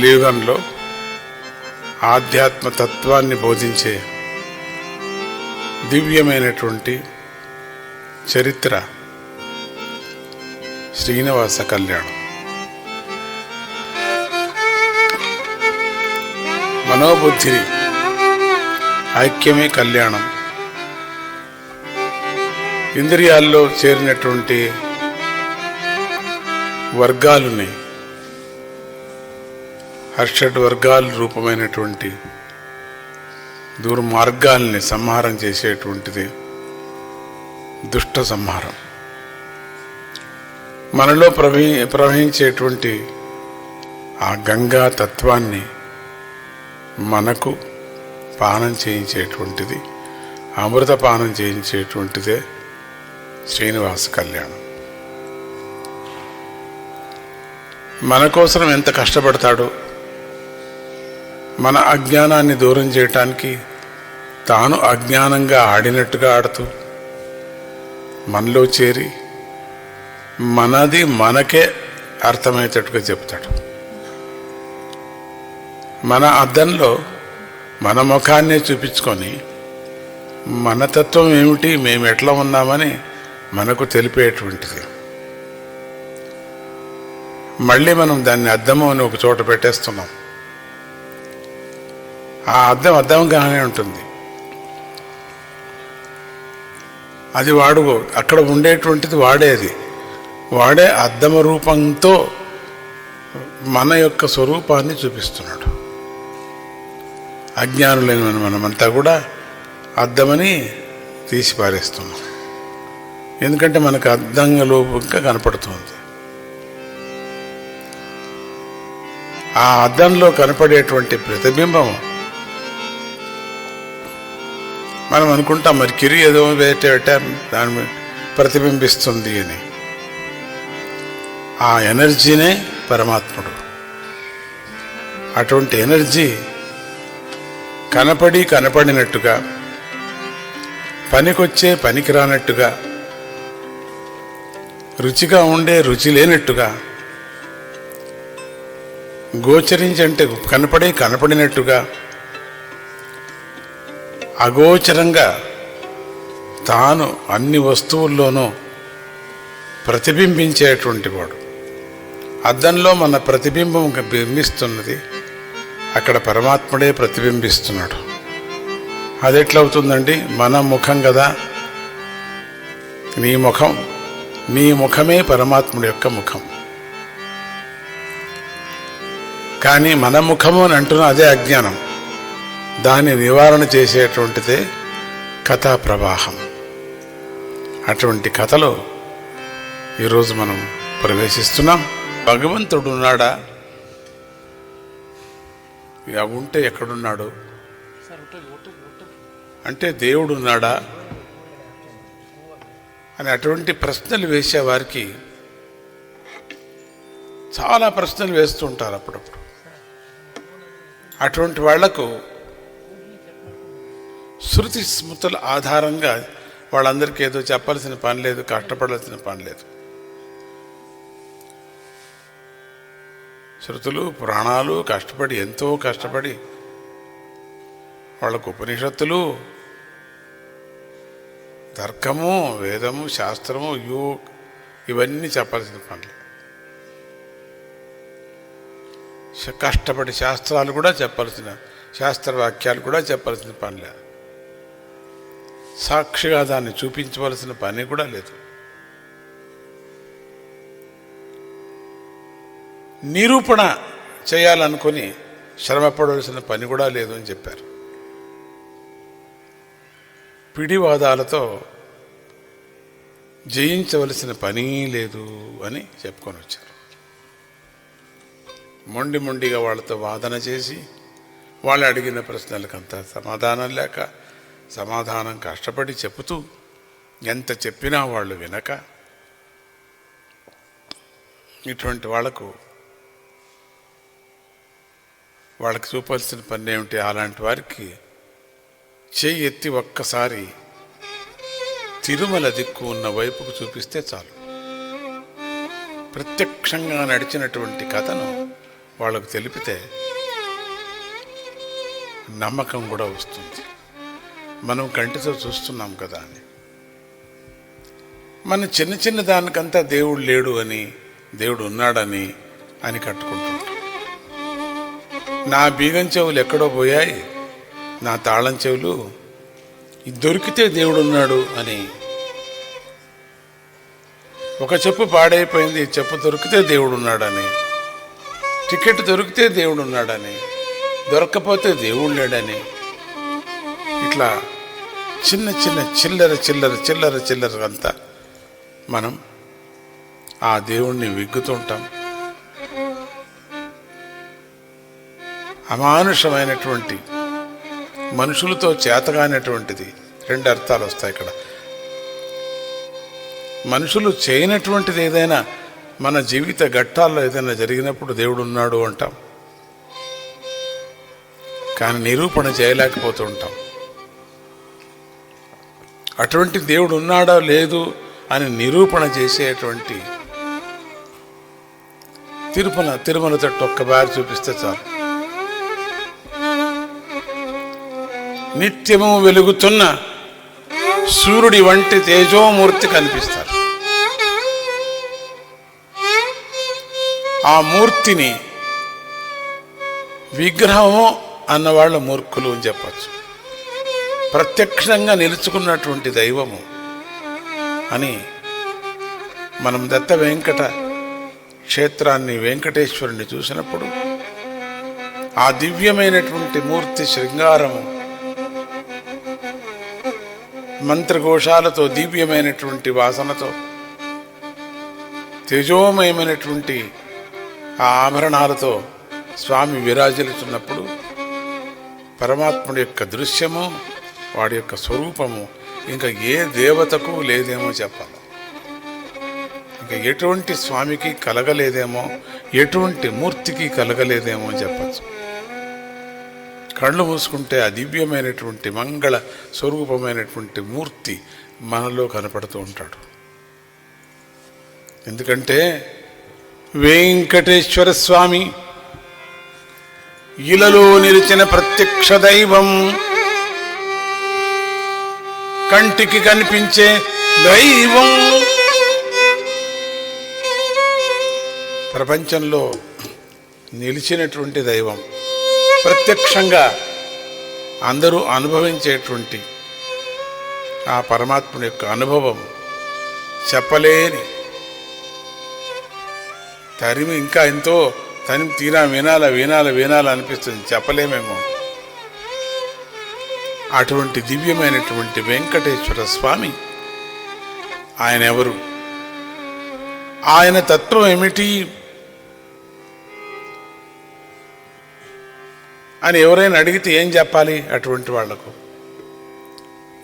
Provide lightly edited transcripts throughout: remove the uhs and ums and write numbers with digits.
కలియుగంలో ఆధ్యాత్మ తత్వాన్ని బోధించే దివ్యమైనటువంటి చరిత్ర శ్రీనివాస కళ్యాణం. మనోబుద్ధి ఐక్యమే కళ్యాణం. ఇంద్రియాల్లో చేరినటువంటి వర్గాలుని హర్షడ్ వర్గాల రూపమైనటువంటి దుర్మార్గాల్ని సంహారం చేసేటువంటిది దుష్ట సంహారం. మనలో ప్రవహించేటువంటి ఆ గంగా తత్వాన్ని మనకు పానం చేయించేటువంటిది, అమృత పానం చేయించేటువంటిదే శ్రీనివాస కళ్యాణం. మన కోసం ఎంత కష్టపడతాడో, మన అజ్ఞానాన్ని దూరం చేయటానికి తాను అజ్ఞానంగా ఆడినట్టుగా ఆడుతూ మనలో చేరి మనది మనకే అర్థమయ్యేటట్టుగా చెప్తాడు. మన అద్దంలో మన ముఖాన్నే చూపించుకొని మన తత్వం ఏమిటి, మేము ఎట్లా ఉన్నామని మనకు తెలిపేటువంటిది. మళ్ళీ మనం దాన్ని అద్దము అని ఒక చోట పెట్టేస్తున్నాం. ఆ అద్దం అద్దంగానే ఉంటుంది. అది వాడు అక్కడ ఉండేటువంటిది వాడేది. వాడే అద్దమ రూపంతో మన యొక్క స్వరూపాన్ని చూపిస్తున్నాడు. అజ్ఞానులైన మనమంతా కూడా అద్దమని తీసి పారేస్తున్నాం. ఎందుకంటే మనకు అద్దంగా లోపుగా కనపడుతుంది. ఆ అద్దంలో కనపడేటువంటి ప్రతిబింబం మనం అనుకుంటాం మరి కిరి ఏదో దాని ప్రతిబింబిస్తుంది అని. ఆ ఎనర్జీనే పరమాత్ముడు. అటువంటి ఎనర్జీ కనపడినట్టుగా, పనికొచ్చే పనికి రానట్టుగా, రుచిగా ఉండే రుచి లేనట్టుగా, గోచరించంటే కనపడినట్టుగా, అగోచరంగా తాను అన్ని వస్తువుల్లోనూ ప్రతిబింబించేటువంటి వాడు. అద్దంలో మన ప్రతిబింబం బింబిస్తున్నది, అక్కడ పరమాత్ముడే ప్రతిబింబిస్తున్నాడు. అది ఎట్లవుతుందండి? మన ముఖం కదా, నీ ముఖమే పరమాత్ముడి యొక్క ముఖం. కానీ మన ముఖము అని అంటున్న అదే అజ్ఞానం. దాన్ని నివారణ చేసేటువంటిదే కథా ప్రవాహం. అటువంటి కథలో ఈరోజు మనం ప్రవేశిస్తున్నాం. భగవంతుడు ఉన్నాడా? ఇక ఉంటే ఎక్కడున్నాడు అంటే దేవుడు ఉన్నాడా అని అటువంటి ప్రశ్నలు వేసేవారికి చాలా ప్రశ్నలు వేస్తుంటారు అప్పుడప్పుడు. అటువంటి వాళ్లకు శృతి స్మృతుల ఆధారంగా వాళ్ళందరికీ ఏదో చెప్పాల్సిన పని లేదు, కష్టపడాల్సిన పని లేదు. శృతులు పురాణాలు ఎంతో కష్టపడి వాళ్ళకు ఉపనిషత్తులు, తర్కము, వేదము, శాస్త్రము ఇవన్నీ చెప్పాల్సిన పనులు. కష్టపడి శాస్త్రాలు కూడా చెప్పాల్సిన, శాస్త్రవాక్యాలు కూడా చెప్పాల్సిన పనిలే. సాక్షిగా దాన్ని చూపించవలసిన పని కూడా లేదు. నిరూపణ చేయాలనుకుని శ్రమపడవలసిన పని కూడా లేదు అని చెప్పారు. పిడివాదాలతో జయించవలసిన పని లేదు అని చెప్పుకొని వచ్చారు. మొండిగా వాళ్ళతో వాదన చేసి వాళ్ళు అడిగిన ప్రశ్నలకంతా సమాధానం లేక, సమాధానం కష్టపడి చెబుతూ ఎంత చెప్పినా వాళ్ళు వినక, ఇటువంటి వాళ్ళకి చూపాల్సిన పని ఏమిటి? అలాంటి వారికి చేయి ఎత్తి ఒక్కసారి తిరుమల దిక్కు ఉన్న వైపుకు చూపిస్తే చాలు. ప్రత్యక్షంగా నడిచినటువంటి కథను వాళ్ళకు తెలిపితే నమ్మకం కూడా వస్తుంది. మనం కంటితో చూస్తున్నాం కదా అని. మన చిన్న చిన్న దానికంతా దేవుడు లేడు అని, దేవుడు ఉన్నాడని అని కట్టుకుంటుంటాం. నా బీగం చెవులు ఎక్కడో పోయాయి, నా తాళం చెవులు దొరికితే దేవుడు ఉన్నాడు అని. ఒక చెప్పు పాడైపోయింది, చెప్పు దొరికితే దేవుడు ఉన్నాడని. టికెట్ దొరికితే దేవుడు ఉన్నాడని, దొరక్కపోతే దేవుడు లేడని. ఇట్లా చిన్న చిన్న చిల్లర చిల్లర చిల్లర చిల్లర అంతా మనం ఆ దేవుణ్ణి విగ్గుతుంటాం. అమానుషమైనటువంటి, మనుషులతో చేతగానటువంటిది. రెండు అర్థాలు వస్తాయి ఇక్కడ. మనుషులు చేయనటువంటిది ఏదైనా మన జీవిత ఘట్టాల్లో ఏదైనా జరిగినప్పుడు దేవుడు ఉన్నాడు అంటాం, కానీ నిరూపణ చేయలేకపోతూ ఉంటాం. అటువంటి దేవుడు ఉన్నాడో లేదు అని నిరూపణ చేసేటువంటి తిరుమల తట్టు ఒక్కబారి చూపిస్తే చాలు. నిత్యము వెలుగుతున్న సూర్యుడి వంటి తేజోమూర్తి కనిపిస్తారు. ఆ మూర్తిని విగ్రహము అన్నవాళ్ళ మూర్ఖులు అని చెప్పచ్చు. ప్రత్యక్షంగా నిలుచుకున్నటువంటి దైవము అని మనం దత్త వెంకట క్షేత్రాన్ని, వెంకటేశ్వరుని చూసినప్పుడు ఆ దివ్యమైనటువంటి మూర్తి శృంగారము మంత్రఘోషాలతో, దివ్యమైనటువంటి వాసనతో, తేజోమయమైనటువంటి ఆ ఆభరణాలతో స్వామి విరాజిల్లుతున్నప్పుడు పరమాత్ముడి యొక్క దృశ్యము, వాడి యొక్క స్వరూపము ఇంకా ఏ దేవతకు లేదేమో చెప్పాలి. ఇంకా ఎటువంటి స్వామికి కలగలేదేమో, ఎటువంటి మూర్తికి కలగలేదేమో చెప్పచ్చు. కళ్ళు మూసుకుంటే ఆ దివ్యమైనటువంటి మంగళ స్వరూపమైనటువంటి మూర్తి మనలో కనపడుతూ ఉంటాడు. ఎందుకంటే వెంకటేశ్వర స్వామి ఇలలో నిలిచిన ప్రత్యక్ష దైవం, కంటికి కనిపించే దైవం. ప్రపంచంలో నిలిచినటువంటి దైవం, ప్రత్యక్షంగా అందరూ అనుభవించేటువంటి ఆ పరమాత్ముని యొక్క అనుభవం చెప్పలేని, తరిమి ఇంకా ఎంతో తనిమి తీరా వినాల అనిపిస్తుంది, చెప్పలేమేమో. అటువంటి దివ్యమైనటువంటి వెంకటేశ్వర స్వామి ఆయన ఎవరు, ఆయన తత్వం ఏమిటి అని ఎవరైనా అడిగితే ఏం చెప్పాలి అటువంటి వాళ్లకు?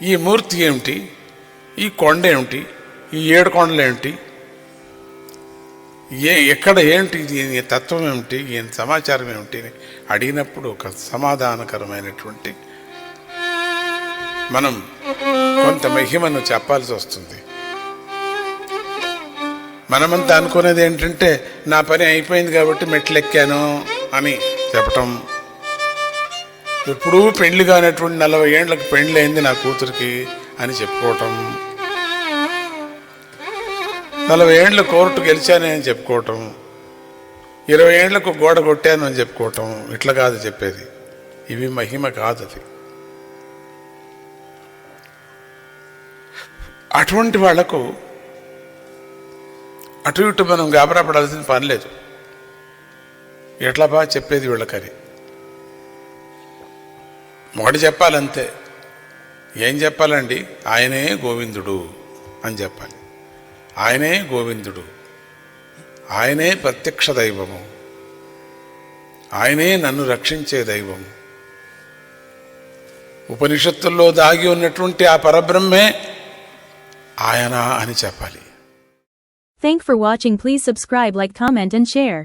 ఈ మూర్తి ఏమిటి, ఈ కొండ ఏమిటి, ఈ 7 కొండలు ఏమిటి, ఎక్కడ ఏంటి, దీని తత్వం ఏమిటి, ఈయన సమాచారం ఏమిటి అని అడిగినప్పుడు ఒక సమాధానకరమైనటువంటి మనం కొంత మహిమను చెప్పాల్సి వస్తుంది. మనమంతా అనుకునేది ఏంటంటే నా పని అయిపోయింది కాబట్టి మెట్లు ఎక్కాను అని చెప్పటం. ఎప్పుడూ పెళ్లి కానటువంటి 40 ఏళ్ళకి పెళ్లి అయింది నా కూతురికి అని చెప్పుకోవటం, 40 ఏళ్ళ కోర్టు గెలిచాను అని చెప్పుకోవటం, 20 ఏళ్లకు గోడ కొట్టాను అని చెప్పుకోవటం. ఇట్లా కాదు చెప్పేది, ఇవి మహిమ కాదు. అది అటువంటి వాళ్లకు అటు ఇటు మనం గాబరా పడాల్సిన పని లేదు. ఎట్లా బాగా చెప్పేది వీళ్ళకని ఒకటి చెప్పాలంతే. ఏం చెప్పాలండి? ఆయనే గోవిందుడు అని చెప్పాలి. ఆయనే గోవిందుడు, ఆయనే ప్రత్యక్ష దైవము, ఆయనే నన్ను రక్షించే దైవం. ఉపనిషత్తుల్లో దాగి ఉన్నటువంటి ఆ పరబ్రహ్మే ఆయన అని చెప్పాలి. Thank for watching. Please subscribe, like, comment and share.